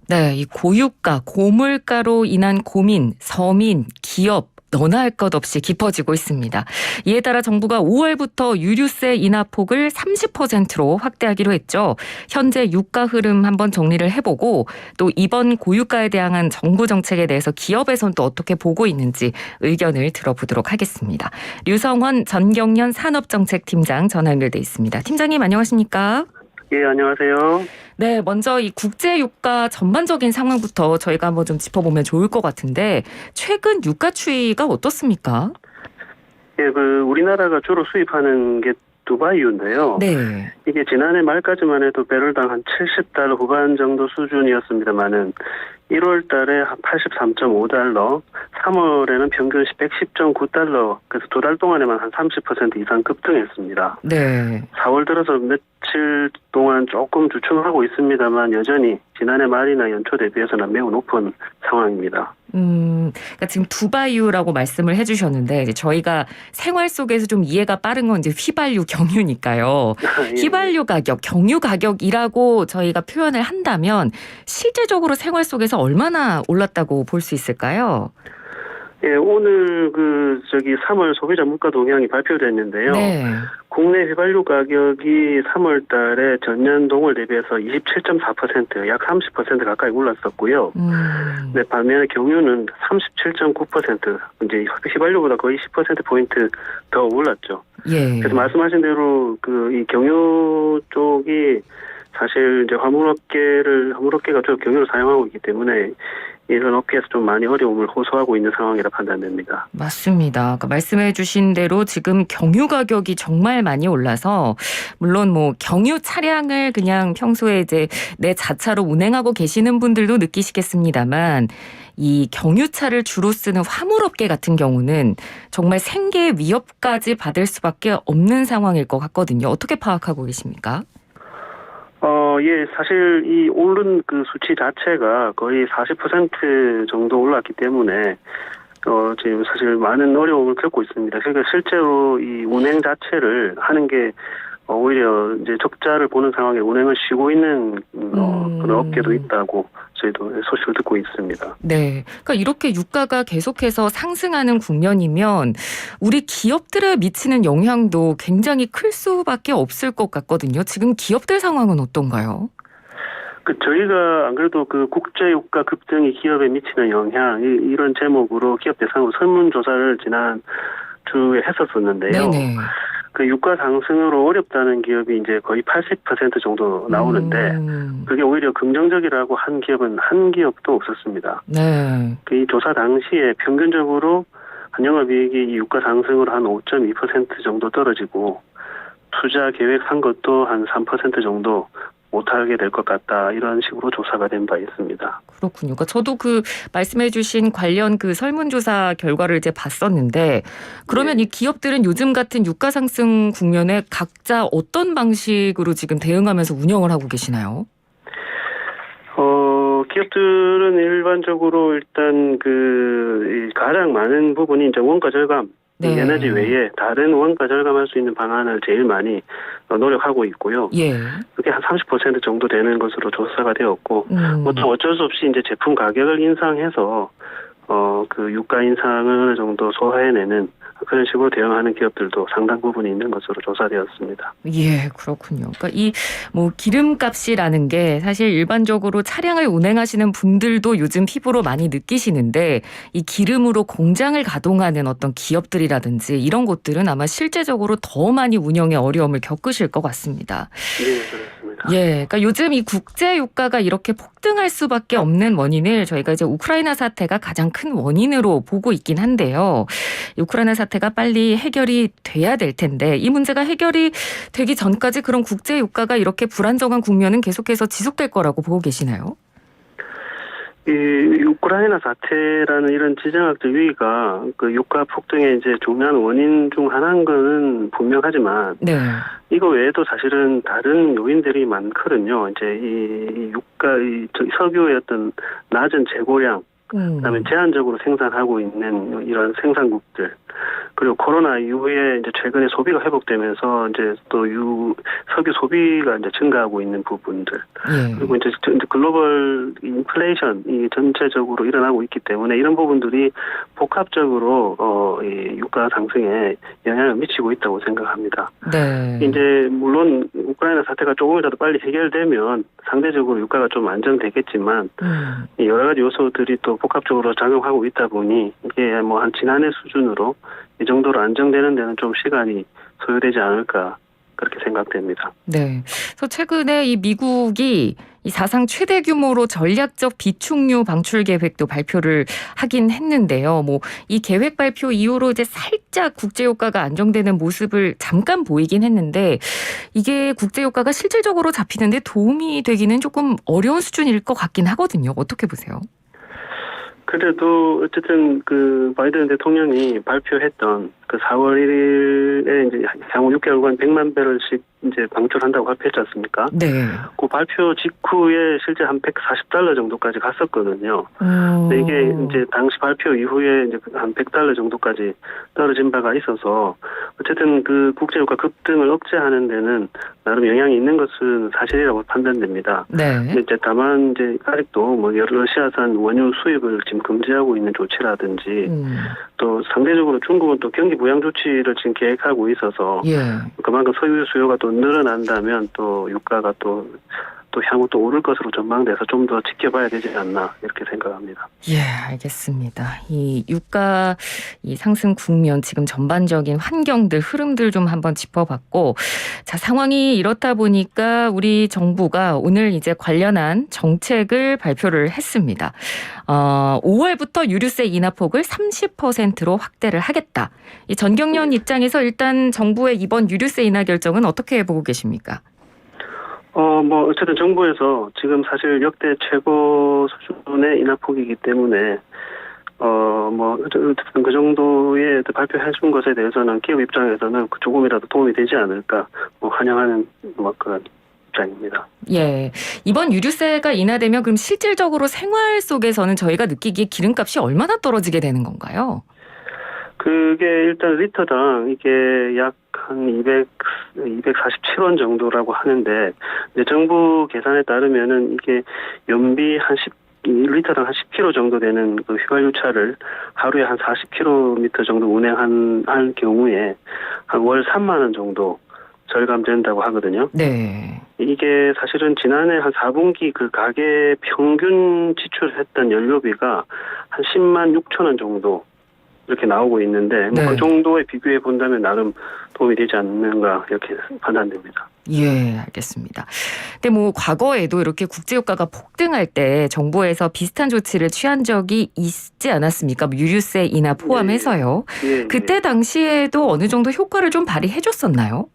네, 이 고유가, 고물가로 인한 고민, 서민, 기업 너나 할 것 없이 깊어지고 있습니다. 이에 따라 정부가 5월부터 유류세 인하폭을 30%로 확대하기로 했죠. 현재 유가 흐름 한번 정리를 해보고 또 이번 고유가에 대한 정부 정책에 대해서 기업에서는 또 어떻게 보고 있는지 의견을 들어보도록 하겠습니다. 류성원 전경련 산업정책팀장 전화 연결돼 있습니다. 팀장님 안녕하십니까? 예, 안녕하세요. 네, 먼저 이 국제 유가 전반적인 상황부터 저희가 한번 좀 짚어보면 좋을 것 같은데 최근 유가 추이가 어떻습니까? 예, 우리나라가 주로 수입하는 게 두바이유인데요. 네. 이게 지난해 말까지만 해도 배럴당 한 70달러 후반 정도 수준이었습니다만은 1월 달에 한 83.5달러, 3월에는 평균 110.9달러, 그래서 두 달 동안에만 한 30% 이상 급등했습니다. 네. 4월 들어서 며칠 동안 조금 주춤하고 있습니다만 여전히 지난해 말이나 연초 대비해서는 매우 높은 상황입니다. 그러니까 지금 두바이유라고 말씀을 해주셨는데 이제 저희가 생활 속에서 좀 이해가 빠른 건 이제 휘발유, 경유니까요. 예. 휘발유 가격, 경유 가격이라고 저희가 표현을 한다면 실제적으로 생활 속에서 얼마나 올랐다고 볼 수 있을까요? 예, 오늘 3월 소비자 물가 동향이 발표됐는데요. 네. 국내 휘발유 가격이 3월 달에 전년 동월 대비해서 27.4%, 약 30% 가까이 올랐었고요. 네, 반면에 경유는 37.9%, 이제 휘발유보다 거의 10%포인트 더 올랐죠. 예. 그래서 말씀하신 대로 이 경유 쪽이 사실 이제 화물업계가 주로 경유를 사용하고 있기 때문에 이런 업계에서 좀 많이 어려움을 호소하고 있는 상황이라 판단됩니다. 맞습니다. 그러니까 말씀해 주신 대로 지금 경유 가격이 정말 많이 올라서 물론 뭐 경유 차량을 그냥 평소에 이제 내 자차로 운행하고 계시는 분들도 느끼시겠습니다만 이 경유차를 주로 쓰는 화물업계 같은 경우는 정말 생계 위협까지 받을 수밖에 없는 상황일 것 같거든요. 어떻게 파악하고 계십니까? 예, 사실 이 오른 수치 자체가 거의 40% 정도 올랐기 때문에 지금 사실 많은 어려움을 겪고 있습니다. 그러니까 실제로 이 운행 자체를 하는 게 오히려 이제 적자를 보는 상황에 운행을 쉬고 있는 그런 업계도 있다고 저희도 소식을 듣고 있습니다. 네. 그러니까 이렇게 유가가 계속해서 상승하는 국면이면 우리 기업들에 미치는 영향도 굉장히 클 수밖에 없을 것 같거든요. 지금 기업들 상황은 어떤가요? 저희가 안 그래도 국제 유가 급등이 기업에 미치는 영향 이런 제목으로 기업 대상으로 설문조사를 지난 주에 했었었는데요. 네네. 유가 상승으로 어렵다는 기업이 이제 거의 80% 정도 나오는데 그게 오히려 긍정적이라고 한 기업은 한 기업도 없었습니다. 네. 이 조사 당시에 평균적으로 한 영업이익이 이 유가 상승으로 한 5.2% 정도 떨어지고 투자 계획한 것도 한 3% 정도 못하게 될 것 같다. 이런 식으로 조사가 된 바 있습니다. 그렇군요. 그러니까 저도 말씀해 주신 관련 설문조사 결과를 이제 봤었는데 그러면 네. 이 기업들은 요즘 같은 유가 상승 국면에 각자 어떤 방식으로 지금 대응하면서 운영을 하고 계시나요? 기업들은 일반적으로 일단 가장 많은 부분이 이제 원가 절감, 네. 에너지 외에 다른 원가 절감할 수 있는 방안을 제일 많이 노력하고 있고요. 예. 그게 한 30% 정도 되는 것으로 조사가 되었고, 또 어쩔 수 없이 이제 제품 가격을 인상해서 유가 인상을 어느 정도 소화해내는 그런 식으로 대응하는 기업들도 상당 부분이 있는 것으로 조사되었습니다. 예, 그렇군요. 그러니까 기름값이라는 게 사실 일반적으로 차량을 운행하시는 분들도 요즘 피부로 많이 느끼시는데 이 기름으로 공장을 가동하는 어떤 기업들이라든지 이런 곳들은 아마 실제적으로 더 많이 운영에 어려움을 겪으실 것 같습니다. 네, 그렇습니다. 예, 그러니까 요즘 이 국제 유가가 이렇게 폭등할 수밖에 없는 원인을 저희가 이제 우크라이나 사태가 가장 큰 원인으로 보고 있긴 한데요. 우크라이나 사태가 빨리 해결이 돼야 될 텐데 이 문제가 해결이 되기 전까지 그런 국제 유가가 이렇게 불안정한 국면은 계속해서 지속될 거라고 보고 계시나요? 이 우크라이나 사태라는 이런 지정학적 위기가 유가 폭등의 이제 중요한 원인 중 하나인 것은 분명하지만 네. 이거 외에도 사실은 다른 요인들이 많거든요. 이제 석유의 어떤 낮은 재고량 그다음에 제한적으로 생산하고 있는 이런 생산국들, 그리고 코로나 이후에 이제 최근에 소비가 회복되면서 이제 또 석유 소비가 이제 증가하고 있는 부분들, 그리고 이제 글로벌 인플레이션이 전체적으로 일어나고 있기 때문에 이런 부분들이 복합적으로 이 유가 상승에 영향을 미치고 있다고 생각합니다. 네. 이제 물론 우크라이나 사태가 조금이라도 빨리 해결되면 상대적으로 유가가 좀 안정되겠지만 여러 가지 요소들이 또 복합적으로 작용하고 있다 보니 이게 뭐 한 지난해 수준으로 이 정도로 안정되는 데는 좀 시간이 소요되지 않을까 그렇게 생각됩니다. 네. 그래서 최근에 이 미국이 이 사상 최대 규모로 전략적 비축유 방출 계획도 발표를 하긴 했는데요. 뭐 이 계획 발표 이후로 이제 살짝 국제 유가가 안정되는 모습을 잠깐 보이긴 했는데 이게 국제 유가가 실질적으로 잡히는데 도움이 되기는 조금 어려운 수준일 것 같긴 하거든요. 어떻게 보세요? 그래도 어쨌든 그 바이든 대통령이 발표했던 그 4월 1일에 이제 향후 6개월간 100만 배럴씩 이제 방출한다고 발표했지 않습니까? 네. 그 발표 직후에 실제 한 $140 정도까지 갔었거든요. 근데 이게 이제 당시 발표 이후에 이제 한 $100 정도까지 떨어진 바가 있어서 어쨌든 그 국제유가 급등을 억제하는 데는 나름 영향이 있는 것은 사실이라고 판단됩니다. 네. 근데 이제 다만 이제 아직도 뭐 러시아산 원유 수입을 지금 금지하고 있는 조치라든지 또 상대적으로 중국은 또 경기 부양 조치를 지금 계획하고 있어서 그만큼 석유 수요가 또 늘어난다면 또 유가가 또 향후 또 오를 것으로 전망돼서 좀 더 지켜봐야 되지 않나 이렇게 생각합니다. 예, 알겠습니다. 이 유가 이 상승 국면 지금 전반적인 환경들 흐름들 좀 한번 짚어봤고, 자 상황이 이렇다 보니까 우리 정부가 오늘 이제 관련한 정책을 발표를 했습니다. 5월부터 유류세 인하폭을 30%로 확대를 하겠다. 이 전경련 입장에서 일단 정부의 이번 유류세 인하 결정은 어떻게 보고 계십니까? 뭐 어쨌든 정부에서 지금 사실 역대 최고 수준의 인하폭이기 때문에 뭐 어쨌든 그 정도의 발표해 준 것에 대해서는 기업 입장에서는 조금이라도 도움이 되지 않을까 환영하는 그런 입장입니다. 예, 이번 유류세가 인하되면 그럼 실질적으로 생활 속에서는 저희가 느끼기에 기름값이 얼마나 떨어지게 되는 건가요? 그게 일단 리터당 이게 약 한 247원 정도라고 하는데 이제 정부 계산에 따르면은 이게 연비 한 1리터당 한 10km 정도 되는 그 휘발유차를 하루에 한 40km 정도 운행할 경우에 한 월 3만 원 정도 절감된다고 하거든요. 네. 이게 사실은 지난해 한 4분기 그 가계 평균 지출했던 연료비가 한 10만 6천 원 정도 이렇게 나오고 있는데 뭐 그 정도에 비교해 본다면 나름 도움이 되지 않는가 이렇게 판단됩니다. 예, 알겠습니다. 근데 뭐 과거에도 이렇게 국제유가가 폭등할 때 정부에서 비슷한 조치를 취한 적이 있지 않았습니까? 유류세 인하 포함해서요. 그때 당시에도 어느 정도 효과를 좀 발휘해 줬었나요?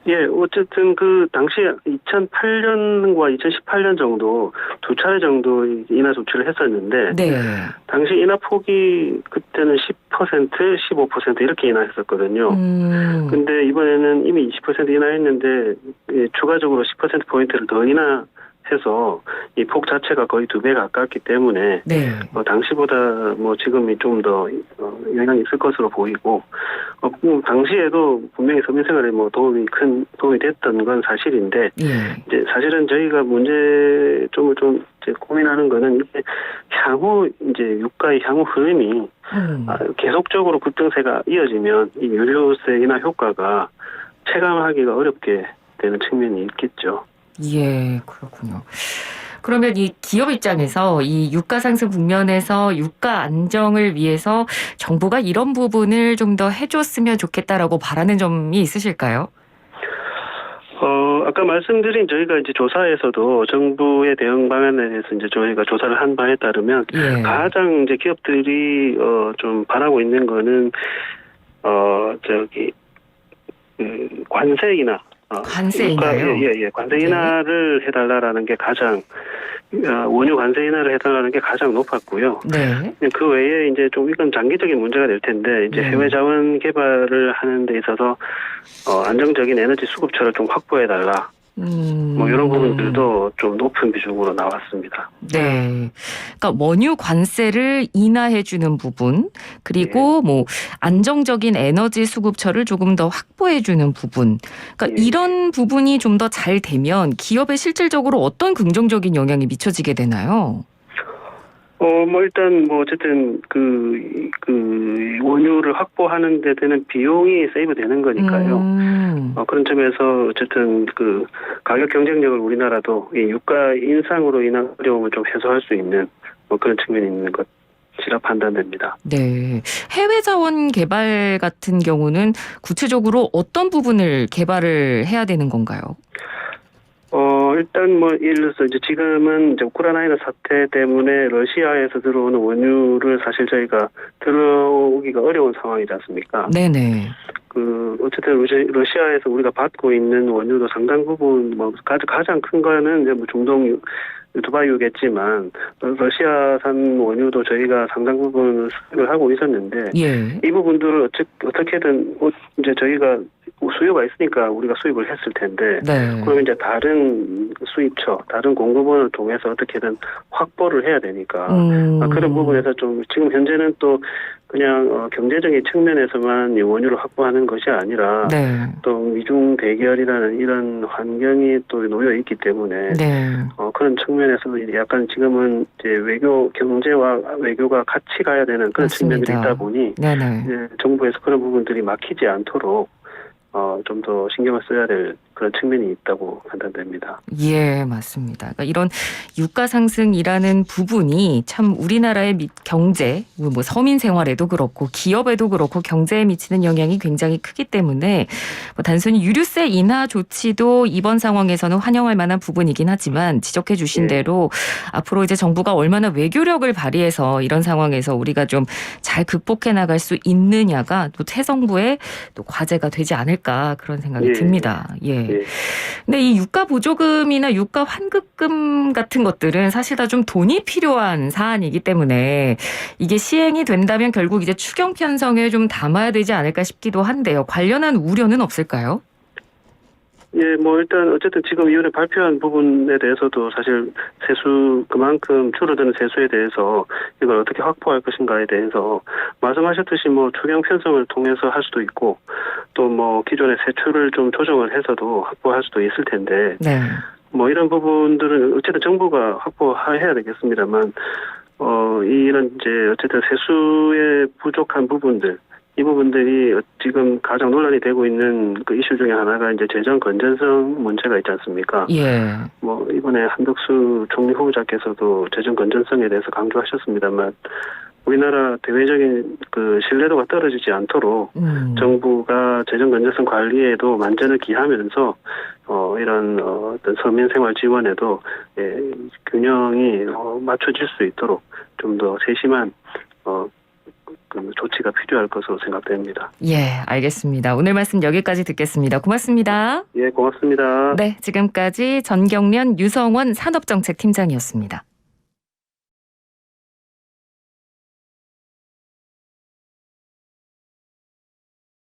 예, 어쨌든 그 당시 2008년과 2018년 정도 두 차례 정도 인하 조치를 했었는데 당시 인하 폭이 그때는 10%, 15% 이렇게 인하했었거든요. 근데 이번에는 이미 20% 인하했는데 추가적으로 10% 포인트를 더 인하해서 이 폭 자체가 거의 2배 가깝기 때문에 당시보다 뭐 지금이 좀 더 영향이 있을 것으로 보이고 당시에도 분명히 서민생활에 뭐 큰 도움이 됐던 건 사실인데 이제 사실은 저희가 문제점을 좀 이제 고민하는 거는 이게 향후 이제 유가의 향후 흐름이 계속적으로 급등세가 이어지면 이 유류세 인하 효과가 체감하기가 어렵게 되는 측면이 있겠죠. 예, 그렇군요. 그러면 이 기업 입장에서 이 유가 상승 국면에서 유가 안정을 위해서 정부가 이런 부분을 좀 더 해줬으면 좋겠다라고 바라는 점이 있으실까요? 아까 말씀드린 저희가 이제 조사에서도 정부의 대응 방안에 대해서 이제 저희가 조사를 한 바에 따르면 가장 이제 기업들이 좀 바라고 있는 거는 관세 인하. 관세 인하요? 예. 관세 인하를 해달라라는 게 가장 원유 관세 인하를 해달라는 게 가장 높았고요. 그 외에 이제 좀 이건 장기적인 문제가 될 텐데 이제 해외 자원 개발을 하는 데 있어서 안정적인 에너지 수급처를 좀 확보해달라. 뭐 이런 부분들도 좀 높은 비중으로 나왔습니다. 네. 그러니까 원유 관세를 인하해주는 부분, 그리고 뭐 안정적인 에너지 수급처를 조금 더 확보해주는 부분. 그러니까 이런 부분이 좀 더 잘 되면 기업에 실질적으로 어떤 긍정적인 영향이 미쳐지게 되나요? 뭐 일단 뭐 어쨌든 그 원유를 확보하는 데 되는 비용이 세이브 되는 거니까요. 그런 점에서 어쨌든 그 가격 경쟁력을 우리나라도 이 유가 인상으로 인한 어려움을 좀 해소할 수 있는 뭐 그런 측면이 있는 것이라 판단됩니다. 네. 해외 자원 개발 같은 경우는 구체적으로 어떤 부분을 개발을 해야 되는 건가요? 일단 뭐 예를 들어서 이제 지금은 이제 우크라이나 사태 때문에 러시아에서 들어오는 원유를 사실 저희가 들어오기가 어려운 상황이지 않습니까? 네네. 어쨌든 러시아에서 우리가 받고 있는 원유도 상당 부분 뭐 가장 큰 거는 이제 뭐 중동 두바이유겠지만 러시아산 원유도 저희가 상당 부분 수입을 하고 있었는데 이 부분들을 어떻게든 이제 저희가 수요가 있으니까 우리가 수입을 했을 텐데 그러면 이제 다른 수입처, 다른 공급원을 통해서 어떻게든 확보를 해야 되니까 그런 부분에서 좀 지금 현재는 또 그냥 경제적인 측면에서만 이 원유를 확보하는 것이 아니라 또 미중 대결이라는 이런 환경이 또 놓여 있기 때문에 그런 측면에서 약간 지금은 이제 경제와 외교가 같이 가야 되는 그런 측면들이 있다 보니 이제 정부에서 그런 부분들이 막히지 않도록 좀 더 신경을 써야 될 그런 측면이 있다고 판단됩니다. 예, 맞습니다. 그러니까 이런 유가 상승이라는 부분이 참 우리나라의 경제, 뭐 서민 생활에도 그렇고 기업에도 그렇고 경제에 미치는 영향이 굉장히 크기 때문에 뭐 단순히 유류세 인하 조치도 이번 상황에서는 환영할 만한 부분이긴 하지만 지적해 주신 대로 앞으로 이제 정부가 얼마나 외교력을 발휘해서 이런 상황에서 우리가 좀 잘 극복해 나갈 수 있느냐가 또 새 정부의 또 과제가 되지 않을까 그런 생각이 듭니다. 예. 근데 이 유가 보조금이나 유가 환급금 같은 것들은 사실 다 좀 돈이 필요한 사안이기 때문에 이게 시행이 된다면 결국 이제 추경 편성에 좀 담아야 되지 않을까 싶기도 한데요. 관련한 우려는 없을까요? 예, 뭐 일단 어쨌든 지금 이번에 발표한 부분에 대해서도 사실 그만큼 줄어드는 세수에 대해서 이걸 어떻게 확보할 것인가에 대해서 말씀하셨듯이 뭐 추경 편성을 통해서 할 수도 있고 또 뭐 기존의 세출을 좀 조정을 해서도 확보할 수도 있을 텐데 뭐 이런 부분들은 어쨌든 정부가 확보해야 되겠습니다만 이런 이제 어쨌든 세수에 부족한 부분들 이 부분들이 지금 가장 논란이 되고 있는 그 이슈 중에 하나가 이제 재정 건전성 문제가 있지 않습니까? 뭐 이번에 한덕수 총리 후보자께서도 재정 건전성에 대해서 강조하셨습니다만 우리나라 대외적인 그 신뢰도가 떨어지지 않도록 정부가 재정 건전성 관리에도 만전을 기하면서 이런 어떤 서민 생활 지원에도 균형이 맞춰질 수 있도록 좀 더 세심한 그 조치가 필요할 것으로 생각됩니다. 예, 알겠습니다. 오늘 말씀 여기까지 듣겠습니다. 고맙습니다. 예, 고맙습니다. 네, 지금까지 전경련 유성원 산업정책팀장이었습니다.